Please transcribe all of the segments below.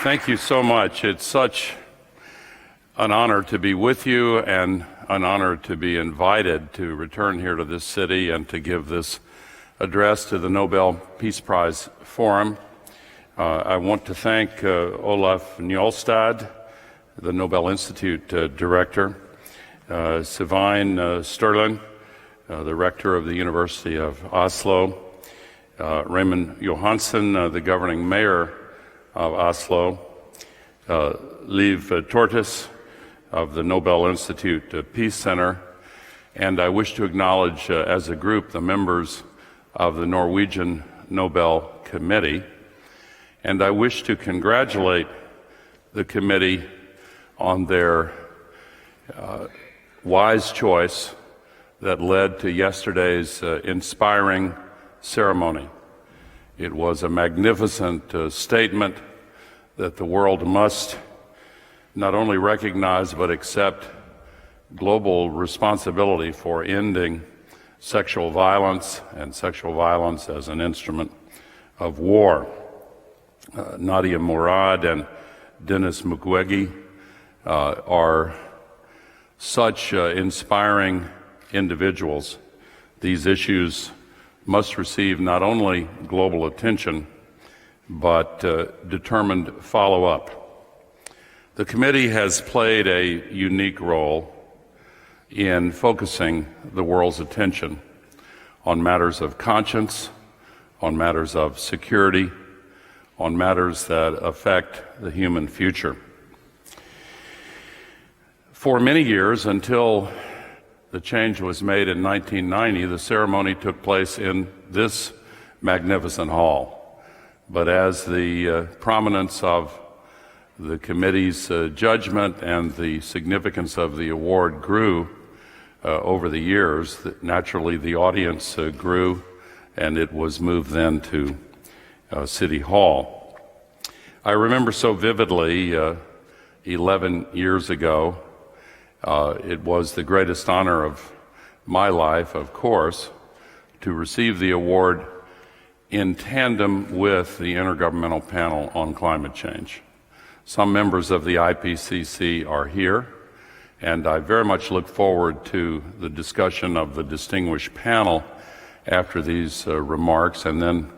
Thank you so much. It's such an honor to be with you and an honor to be invited to return here to this city and to give this address to the Nobel Peace Prize Forum. I want to thank Olaf Njolstad, the Nobel Institute director, Svein Sturlund, the rector of the University of Oslo, Raymond Johansen, the governing mayor of Oslo, Liv Tortis of the Nobel Institute Peace Center, and I wish to acknowledge as a group the members of the Norwegian Nobel Committee, and I wish to congratulate the committee on their wise choice that led to yesterday's inspiring ceremony. It was a magnificent statement that the world must not only recognize but accept global responsibility for ending sexual violence and sexual violence as an instrument of war. Nadia Murad and Denis Mukwege are such inspiring individuals. These issues must receive not only global attention, but determined follow-up. The committee has played a unique role in focusing the world's attention on matters of conscience, on matters of security, on matters that affect the human future. For many years, until the change was made in 1990, the ceremony took place in this magnificent hall. But as the prominence of the committee's judgment and the significance of the award grew over the years, naturally the audience grew, and it was moved then to City Hall. I remember so vividly 11 years ago, it was the greatest honor of my life, of course, to receive the award in tandem with the Intergovernmental Panel on Climate Change. Some members of the IPCC are here, and I very much look forward to the discussion of the distinguished panel after these remarks, and then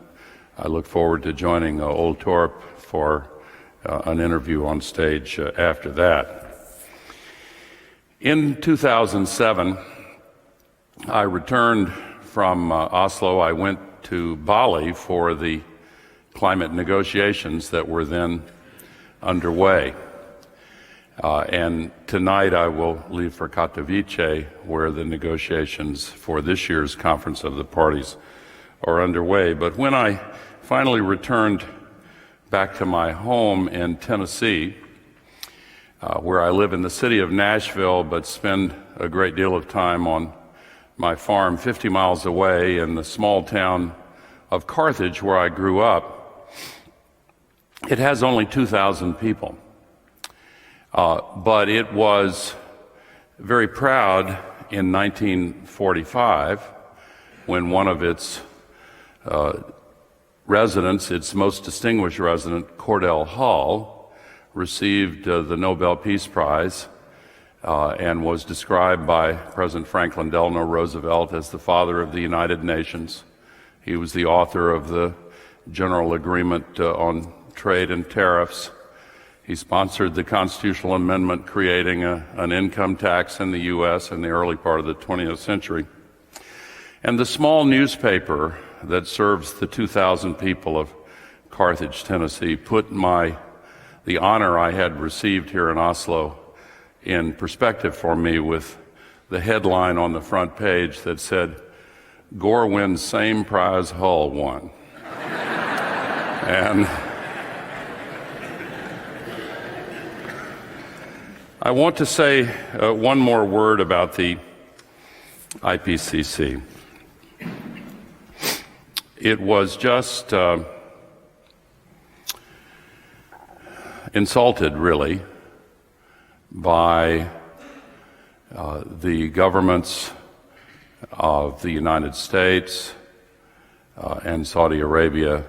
I look forward to joining Ole Torp for an interview on stage after that. In 2007, I returned from Oslo. I went to Bali for the climate negotiations that were then underway. And tonight I will leave for Katowice, where the negotiations for this year's Conference of the Parties are underway. But when I finally returned back to my home in Tennessee, where I live in the city of Nashville, but spend a great deal of time on my farm 50 miles away in the small town of Carthage, where I grew up, it has only 2,000 people. But it was very proud in 1945 when one of its residents, its most distinguished resident, Cordell Hull, received the Nobel Peace Prize and was described by President Franklin Delano Roosevelt as the father of the United Nations. He was the author of the General Agreement on Trade and Tariffs. He sponsored the constitutional amendment creating an income tax in the U.S. in the early part of the 20th century. And the small newspaper that serves the 2,000 people of Carthage, Tennessee, put the honor I had received here in Oslo in perspective for me with the headline on the front page that said, "Gore wins same prize Hull won." And I want to say one more word about the IPCC. It was just insulted, really, by the governments of the United States and Saudi Arabia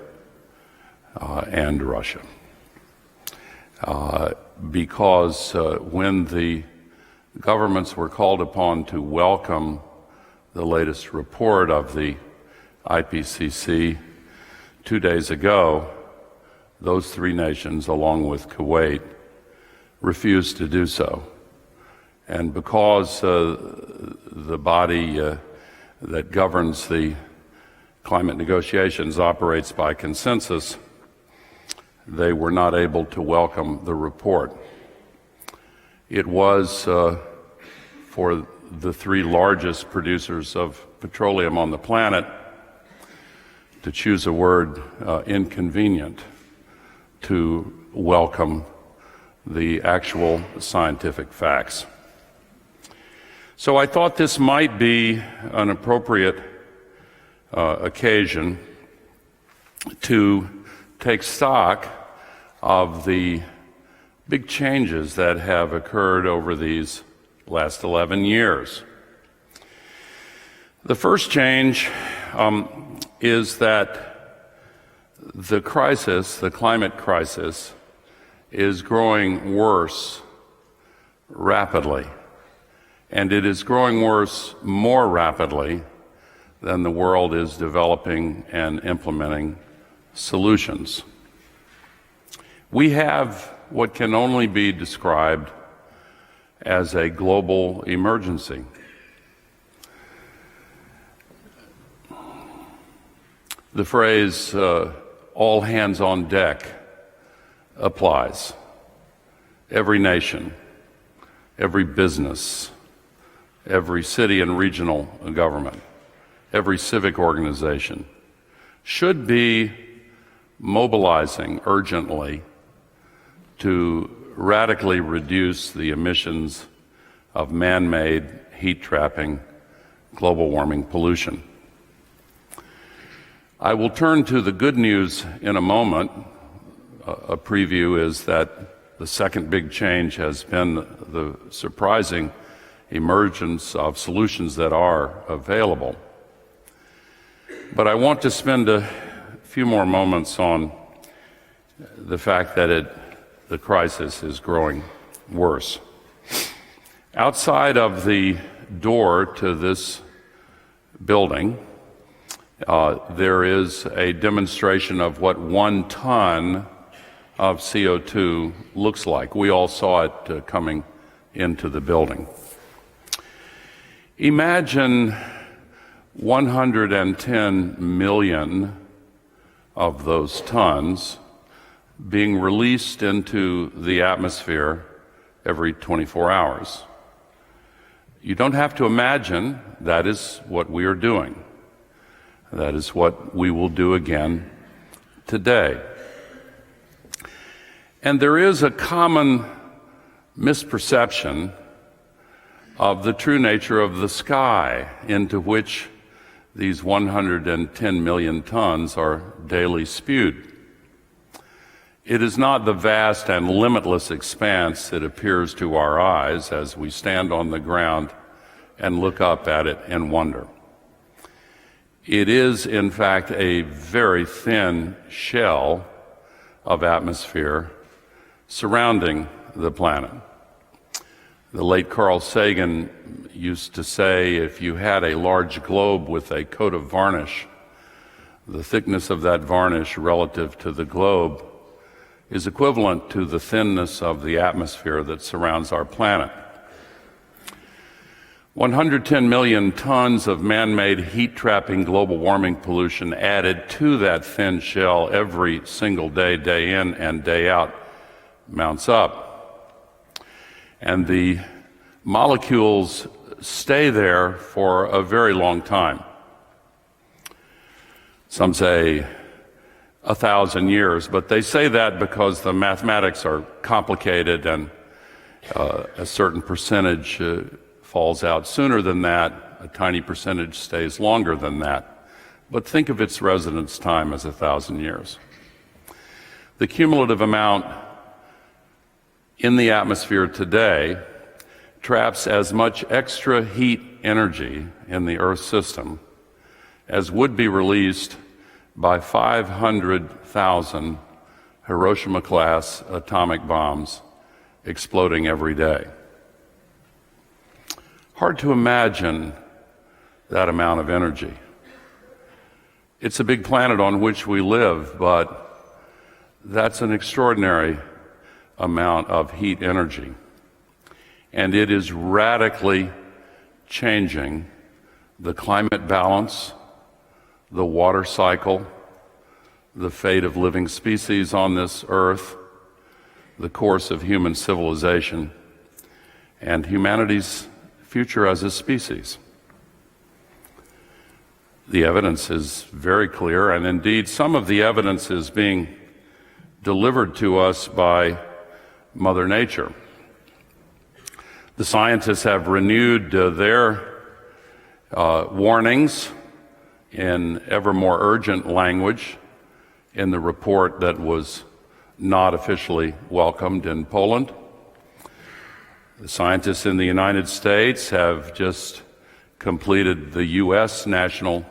and Russia. because when the governments were called upon to welcome the latest report of the IPCC 2 days ago, those three nations, along with Kuwait, refused to do so. And because the body that governs the climate negotiations operates by consensus, they were not able to welcome the report. It was for the three largest producers of petroleum on the planet, to choose a word, inconvenient to welcome the actual scientific facts. So I thought this might be an appropriate occasion to take stock of the big changes that have occurred over these last 11 years. The first change is that the crisis, the climate crisis, is growing worse rapidly. And it is growing worse more rapidly than the world is developing and implementing solutions. We have what can only be described as a global emergency. The phrase, all hands on deck, applies. Every nation, every business, every city and regional government, every civic organization should be mobilizing urgently to radically reduce the emissions of man-made, heat-trapping, global warming pollution. I will turn to the good news in a moment. A preview is that the second big change has been the surprising emergence of solutions that are available. But I want to spend a few more moments on the fact that the crisis is growing worse. Outside of the door to this building, there is a demonstration of what 1 ton of CO2 looks like. We all saw it coming into the building. Imagine 110 million of those tons being released into the atmosphere every 24 hours. You don't have to imagine that is what we are doing. That is what we will do again today. And there is a common misperception of the true nature of the sky into which these 110 million tons are daily spewed. It is not the vast and limitless expanse it appears to our eyes as we stand on the ground and look up at it in wonder. It is, in fact, a very thin shell of atmosphere surrounding the planet. The late Carl Sagan used to say, if you had a large globe with a coat of varnish, the thickness of that varnish relative to the globe is equivalent to the thinness of the atmosphere that surrounds our planet. 110 million tons of man-made heat-trapping global warming pollution added to that thin shell every single day, day in and day out, mounts up. And the molecules stay there for a very long time. Some say 1,000 years, but they say that because the mathematics are complicated and a certain percentage falls out sooner than that, a tiny percentage stays longer than that. But think of its residence time as 1,000 years. The cumulative amount in the atmosphere today traps as much extra heat energy in the Earth system as would be released by 500,000 Hiroshima-class atomic bombs exploding every day. Hard to imagine that amount of energy. It's a big planet on which we live, but that's an extraordinary amount of heat energy. And it is radically changing the climate balance, the water cycle, the fate of living species on this earth, the course of human civilization, and humanity's future as a species. The evidence is very clear, and indeed some of the evidence is being delivered to us by Mother Nature. The scientists have renewed their warnings in ever more urgent language in the report that was not officially welcomed in Poland. The scientists in the United States have just completed the U.S. National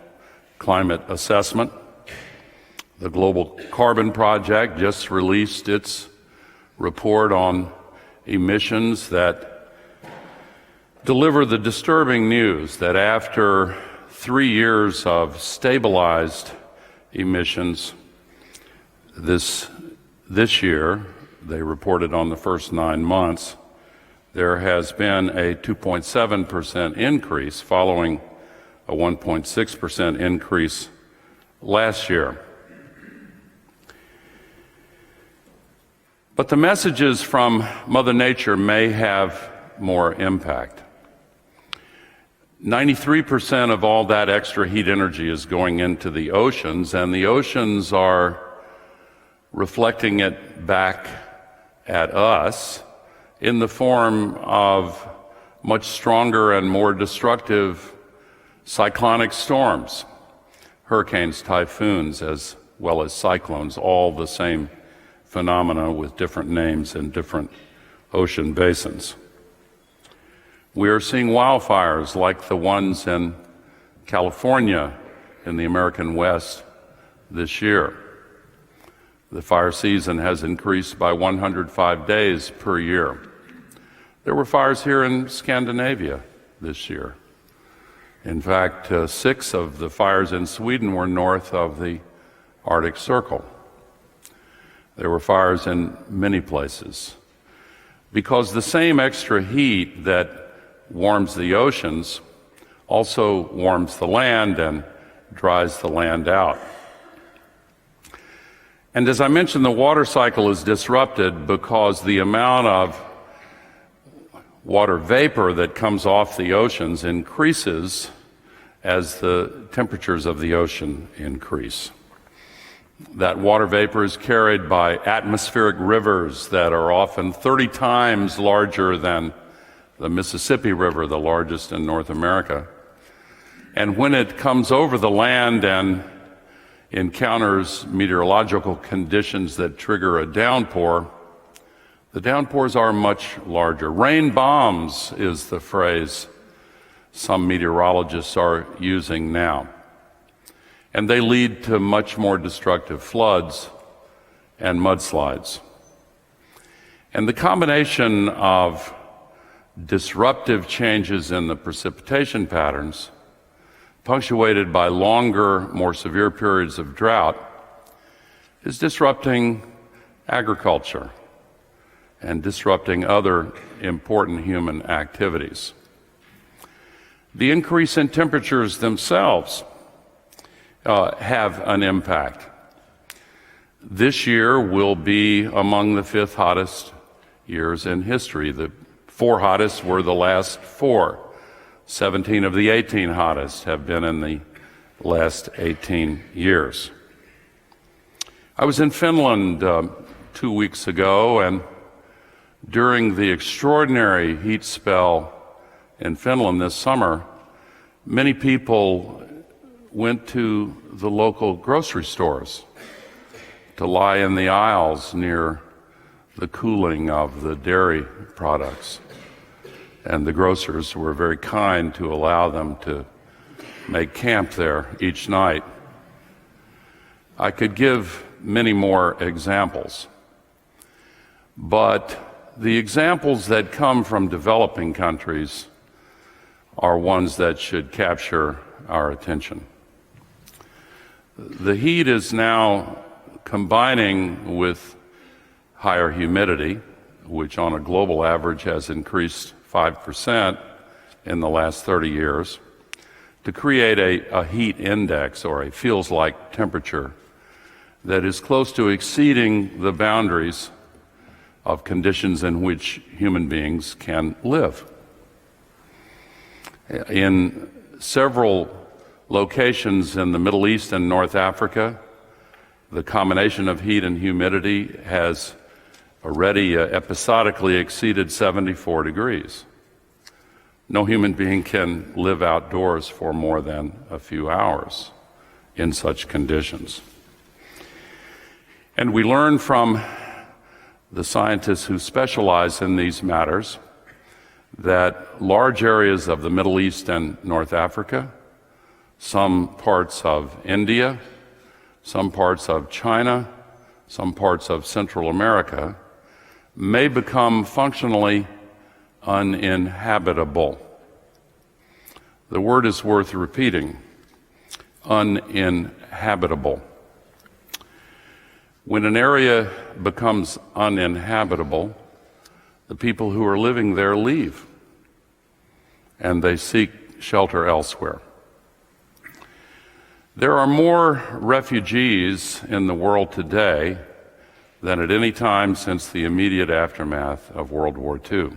Climate Assessment. The Global Carbon Project just released its report on emissions that deliver the disturbing news that after 3 years of stabilized emissions, this year, they reported on the first 9 months, there has been a 2.7% increase following a 1.6% increase last year. But the messages from Mother Nature may have more impact. 93% of all that extra heat energy is going into the oceans, and the oceans are reflecting it back at us in the form of much stronger and more destructive cyclonic storms, hurricanes, typhoons, as well as cyclones, all the same phenomena with different names in different ocean basins. We are seeing wildfires like the ones in California in the American West this year. The fire season has increased by 105 days per year. There were fires here in Scandinavia this year. In fact, 6 of the fires in Sweden were north of the Arctic Circle. There were fires in many places. Because the same extra heat that warms the oceans also warms the land and dries the land out. And as I mentioned, the water cycle is disrupted because the amount of water vapor that comes off the oceans increases as the temperatures of the ocean increase. That water vapor is carried by atmospheric rivers that are often 30 times larger than the Mississippi River, the largest in North America. And when it comes over the land and encounters meteorological conditions that trigger a downpour, the downpours are much larger. Rain bombs is the phrase some meteorologists are using now. And they lead to much more destructive floods and mudslides. And the combination of disruptive changes in the precipitation patterns, punctuated by longer, more severe periods of drought, is disrupting agriculture and disrupting other important human activities. The increase in temperatures themselves have an impact. This year will be among the 5th hottest years in history. The 4 hottest were the last 4. 17 of the 18 hottest have been in the last 18 years. I was in Finland 2 weeks ago, and during the extraordinary heat spell in Finland this summer, many people went to the local grocery stores to lie in the aisles near the cooling of the dairy products. And the grocers were very kind to allow them to make camp there each night. I could give many more examples. But the examples that come from developing countries are ones that should capture our attention. The heat is now combining with higher humidity, which on a global average has increased 5% in the last 30 years, to create a heat index, or a feels-like temperature, that is close to exceeding the boundaries of conditions in which human beings can live. In several locations in the Middle East and North Africa, the combination of heat and humidity has already episodically exceeded 74 degrees. No human being can live outdoors for more than a few hours in such conditions. And we learn from the scientists who specialize in these matters that large areas of the Middle East and North Africa, some parts of India, some parts of China, some parts of Central America may become functionally uninhabitable. The word is worth repeating: uninhabitable. When an area becomes uninhabitable, the people who are living there leave, and they seek shelter elsewhere. There are more refugees in the world today than at any time since the immediate aftermath of World War II.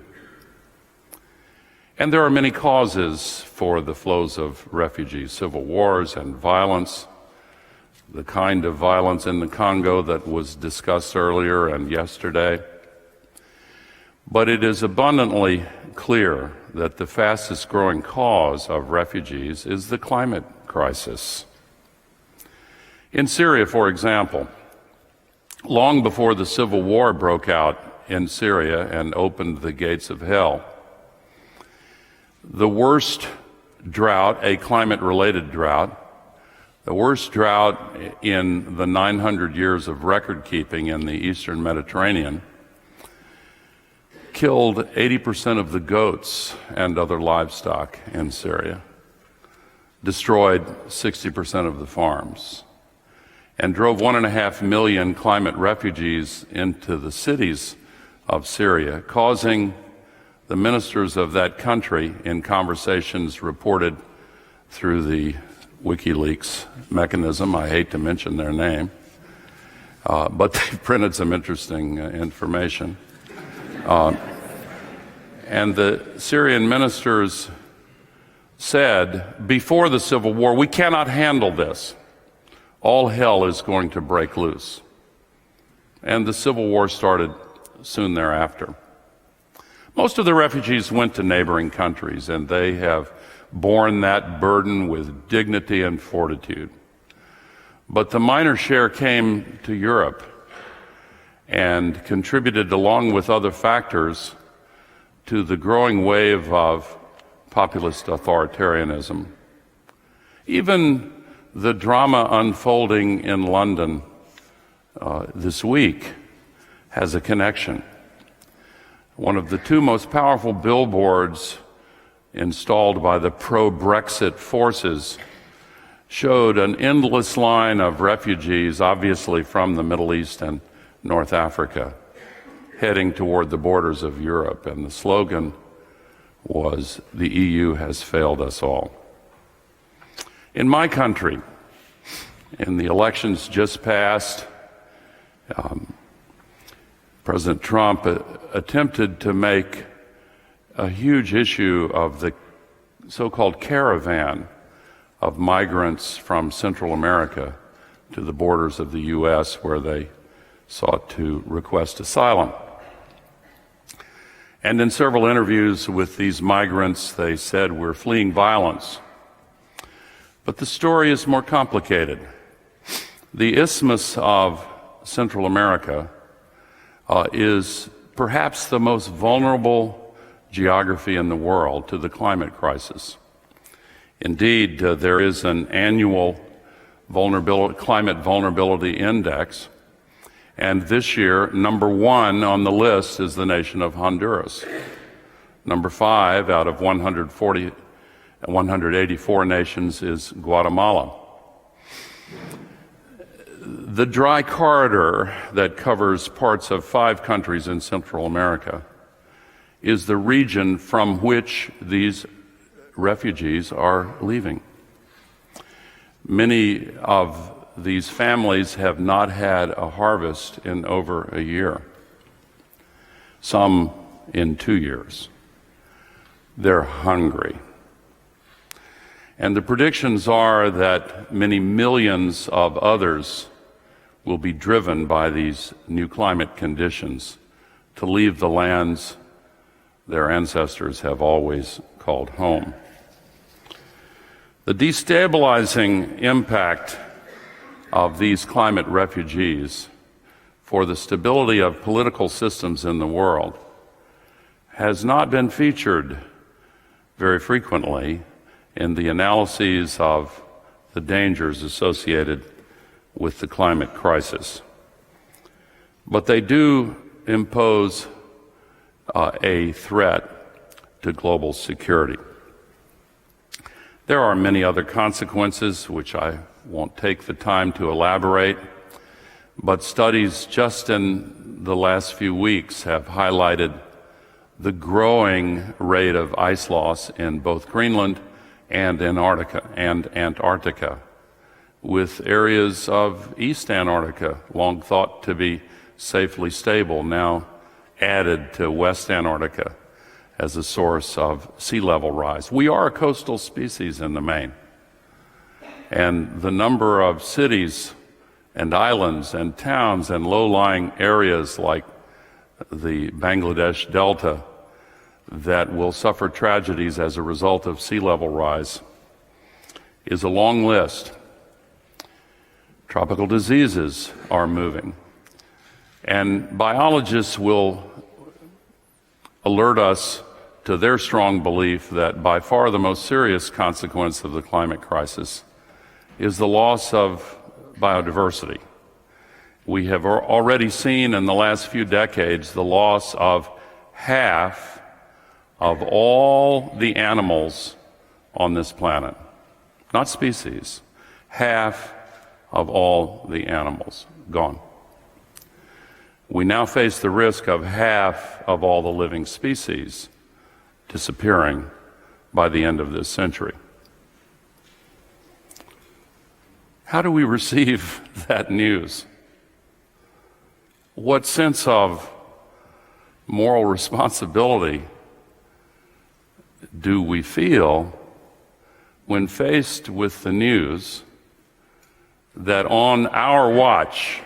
And there are many causes for the flows of refugees: civil wars and violence, the kind of violence in the Congo that was discussed earlier and yesterday. But it is abundantly clear that the fastest growing cause of refugees is the climate crisis. In Syria, for example, long before the civil war broke out in Syria and opened the gates of hell, the worst drought, a climate-related drought, the worst drought in the 900 years of record-keeping in the Eastern Mediterranean, killed 80% of the goats and other livestock in Syria, destroyed 60% of the farms, and drove 1.5 million climate refugees into the cities of Syria, causing the ministers of that country, in conversations reported through the WikiLeaks mechanism — I hate to mention their name, but they've printed some interesting information. And the Syrian ministers said, before the civil war, "We cannot handle this. All hell is going to break loose." And the civil war started soon thereafter. Most of the refugees went to neighboring countries, and they have borne that burden with dignity and fortitude. But the minor share came to Europe and contributed, along with other factors, to the growing wave of populist authoritarianism. Even the drama unfolding in London this week has a connection. One of the two most powerful billboards installed by the pro-Brexit forces showed an endless line of refugees, obviously from the Middle East and North Africa, heading toward the borders of Europe. And the slogan was, "The EU has failed us all." In my country, in the elections just passed, President Trump attempted to make a huge issue of the so-called caravan of migrants from Central America to the borders of the U.S., where they sought to request asylum. And in several interviews with these migrants, they said, "We're fleeing violence." But the story is more complicated. The Isthmus of Central America is perhaps the most vulnerable geography in the world to the climate crisis. Indeed, there is an annual Climate Vulnerability Index. And this year, number 1 on the list is the nation of Honduras. Number 5 out of 184 nations is Guatemala. The dry corridor that covers parts of 5 countries in Central America is the region from which these refugees are leaving. Many of these families have not had a harvest in over a year, some in 2 years. They're hungry. And the predictions are that many millions of others will be driven by these new climate conditions to leave the lands their ancestors have always called home. The destabilizing impact of these climate refugees for the stability of political systems in the world has not been featured very frequently in the analyses of the dangers associated with the climate crisis. But they do impose a threat to global security. There are many other consequences which I won't take the time to elaborate, but studies just in the last few weeks have highlighted the growing rate of ice loss in both Greenland and Antarctica, with areas of East Antarctica, long thought to be safely stable, now added to West Antarctica as a source of sea level rise. We are a coastal species in the main, and the number of cities and islands and towns and low-lying areas like the Bangladesh Delta that will suffer tragedies as a result of sea level rise is a long list. Tropical diseases are moving, and biologists will alert us to their strong belief that by far the most serious consequence of the climate crisis is the loss of biodiversity. We have already seen in the last few decades the loss of half of all the animals on this planet, not species, half of all the animals gone. We now face the risk of half of all the living species disappearing by the end of this century. How do we receive that news? What sense of moral responsibility do we feel when faced with the news that on our watch,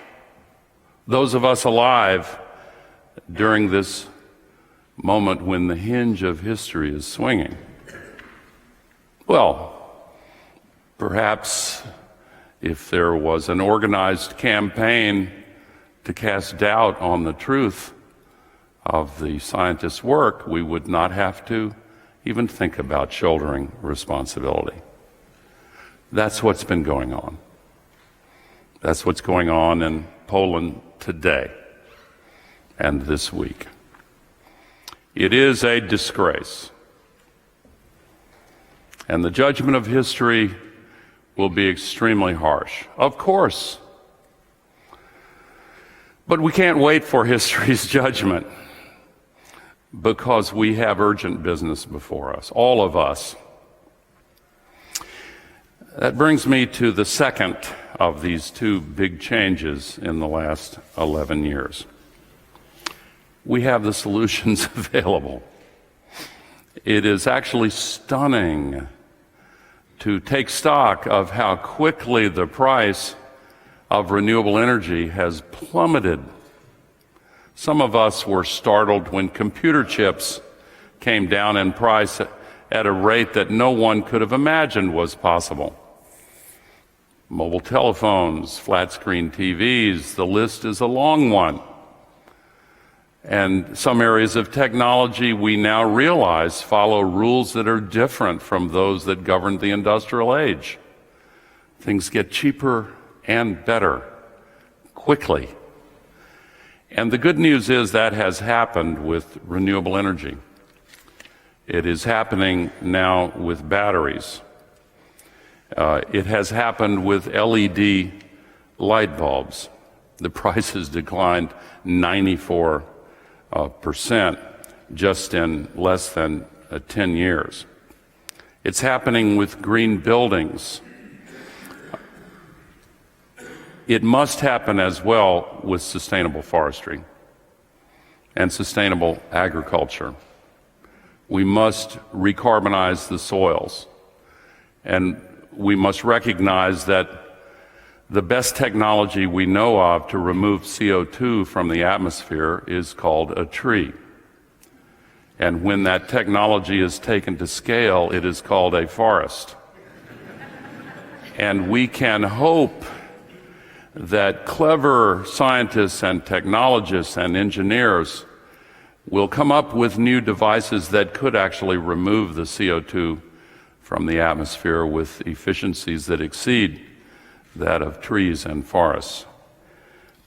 those of us alive during this moment when the hinge of history is swinging, well, perhaps if there was an organized campaign to cast doubt on the truth of the scientists' work, we would not have to even think about shouldering responsibility. That's what's been going on. That's what's going on in Poland today and this week. It is a disgrace, and the judgment of history will be extremely harsh, of course. But we can't wait for history's judgment because we have urgent business before us, all of us. That brings me to the second of these two big changes in the last 11 years. We have the solutions available. It is actually stunning to take stock of how quickly the price of renewable energy has plummeted. Some of us were startled when computer chips came down in price at a rate that no one could have imagined was possible. Mobile telephones, flat-screen TVs, the list is a long one. And some areas of technology we now realize follow rules that are different from those that governed the industrial age. things get cheaper and better quickly. And the good news is that has happened with renewable energy. It is happening now with batteries. It has happened with LED light bulbs. The price has declined 94% just in less than 10 years. It's happening with green buildings. It must happen as well with sustainable forestry and sustainable agriculture. We must recarbonize the soils, and we must recognize that the best technology we know of to remove CO2 from the atmosphere is called a tree. And when that technology is taken to scale, it is called a forest. And we can hope that clever scientists and technologists and engineers will come up with new devices that could actually remove the CO2 from the atmosphere with efficiencies that exceed that of trees and forests.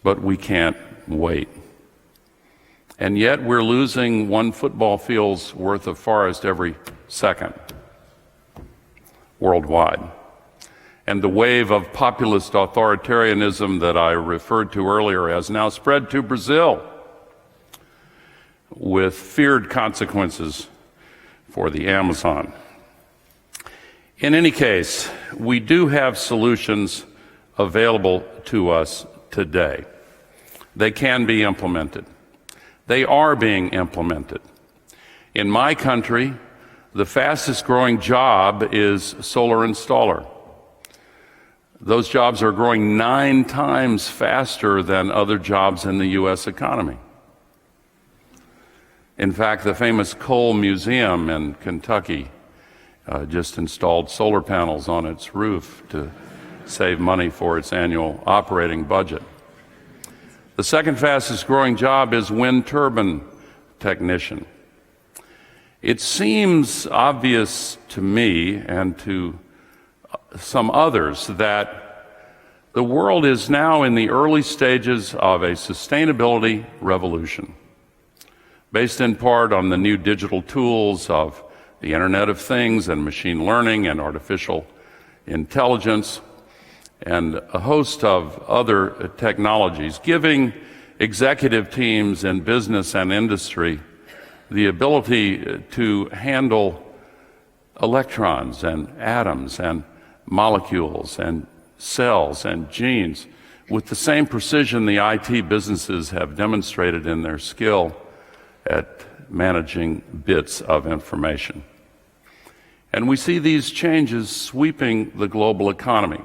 But we can't wait. And yet we're losing 1 football field's worth of forest every second worldwide. And the wave of populist authoritarianism that I referred to earlier has now spread to Brazil with feared consequences for the Amazon. In any case, we do have solutions available to us today. They can be implemented. They are being implemented. In my country, the fastest growing job is solar installer. Those jobs are growing 9 times faster than other jobs in the U.S. economy. In fact, the famous Coal Museum in Kentucky just installed solar panels on its roof to save money for its annual operating budget. The second fastest growing job is wind turbine technician. It seems obvious to me and to some others that the world is now in the early stages of a sustainability revolution, based in part on the new digital tools of the Internet of Things and machine learning and artificial intelligence and a host of other technologies, giving executive teams in business and industry the ability to handle electrons and atoms and molecules and cells and genes with the same precision the IT businesses have demonstrated in their skill at managing bits of information. And we see these changes sweeping the global economy.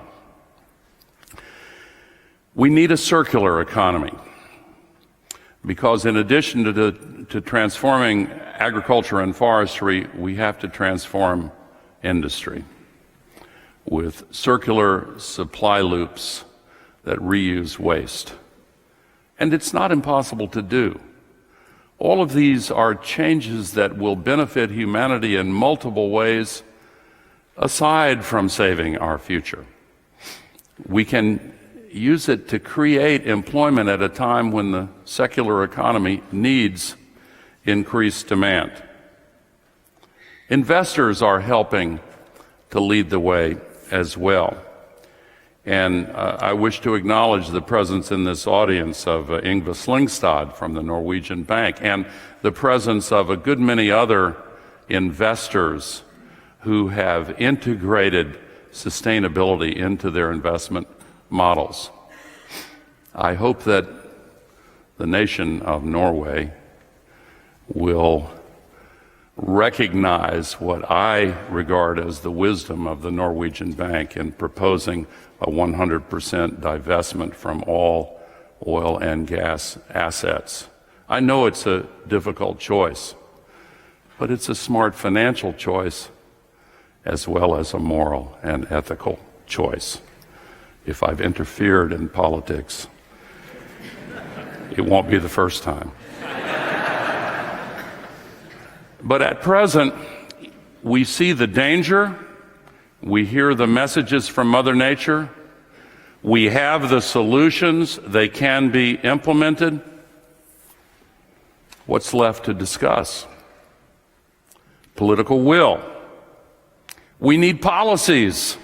We need a circular economy because in addition to transforming agriculture and forestry, we have to transform industry with circular supply loops that reuse waste. And it's not impossible to do. All of these are changes that will benefit humanity in multiple ways aside from saving our future. We can use it to create employment at a time when the secular economy needs increased demand. Investors are helping to lead the way as well. And I wish to acknowledge the presence in this audience of Yngve Slyngstad from the Norwegian Bank and the presence of a good many other investors who have integrated sustainability into their investment models. I hope that the nation of Norway will recognize what I regard as the wisdom of the Norwegian Bank in proposing a 100% divestment from all oil and gas assets. I know it's a difficult choice, but it's a smart financial choice as well as a moral and ethical choice. If I've interfered in politics, it won't be the first time. But at present, we see the danger, We hear the messages from Mother Nature. We have the solutions. They can be implemented. What's left to discuss? Political will. We need policies.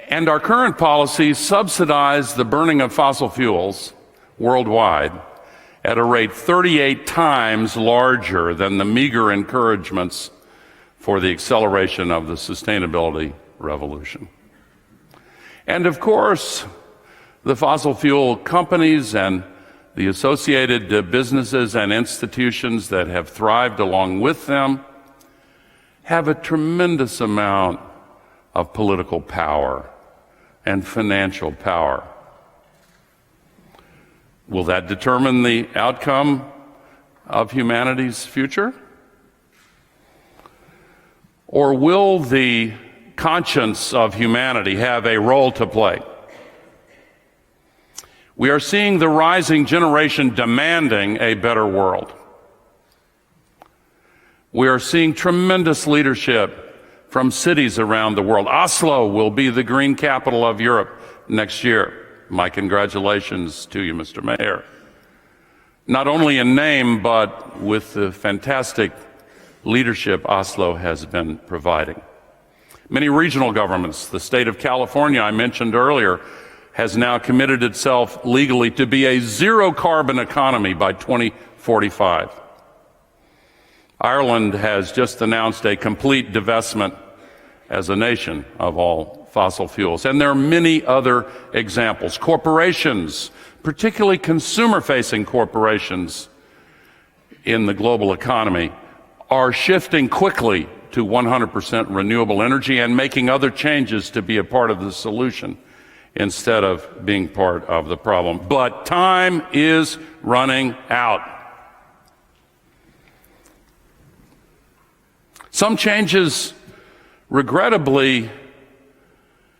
And our current policies subsidize the burning of fossil fuels worldwide at a rate 38 times larger than the meager encouragements for the acceleration of the sustainability revolution. And of course, the fossil fuel companies and the associated businesses and institutions that have thrived along with them have a tremendous amount of political power and financial power. Will that determine the outcome of humanity's future? Or will the conscience of humanity have a role to play? We are seeing the rising generation demanding a better world. We are seeing tremendous leadership from cities around the world. Oslo will be the green capital of Europe next year. My congratulations to you, Mr. Mayor. Not only in name, but with the fantastic leadership Oslo has been providing. Many regional governments, the state of California I mentioned earlier, has now committed itself legally to be a zero-carbon economy by 2045. Ireland has just announced a complete divestment as a nation of all fossil fuels. And there are many other examples. Corporations, particularly consumer-facing corporations in the global economy, are shifting quickly to 100% renewable energy and making other changes to be a part of the solution instead of being part of the problem. But time is running out. Some changes, regrettably,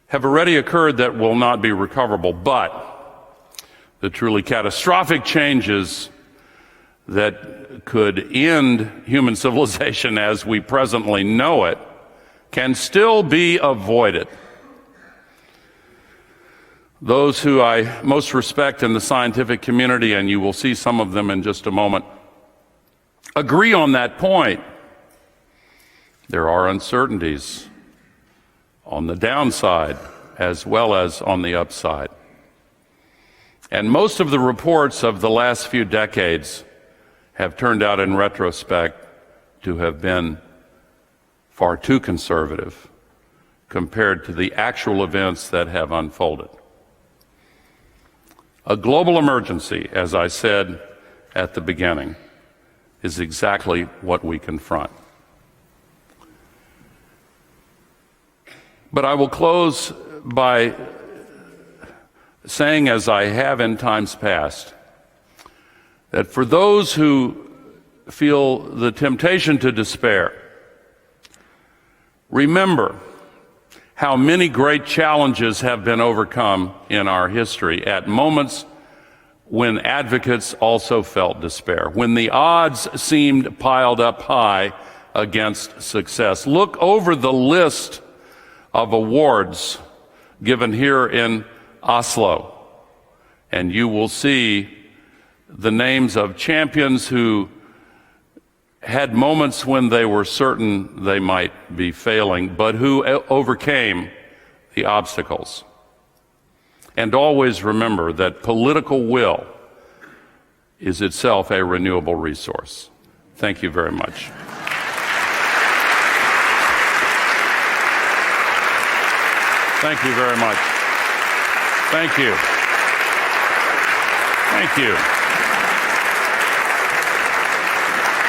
have already occurred that will not be recoverable, but the truly catastrophic changes that could end human civilization as we presently know it can still be avoided. Those who I most respect in the scientific community, and you will see some of them in just a moment, agree on that point. There are uncertainties on the downside as well as on the upside. And most of the reports of the last few decades have turned out in retrospect to have been far too conservative compared to the actual events that have unfolded. A global emergency, as I said at the beginning, is exactly what we confront. But I will close by saying, as I have in times past, that for those who feel the temptation to despair, remember how many great challenges have been overcome in our history at moments when advocates also felt despair, when the odds seemed piled up high against success. Look over the list of awards given here in Oslo, and you will see the names of champions who had moments when they were certain they might be failing, but who overcame the obstacles. And always remember that political will is itself a renewable resource. Thank you very much. Thank you very much. Thank you. Thank you.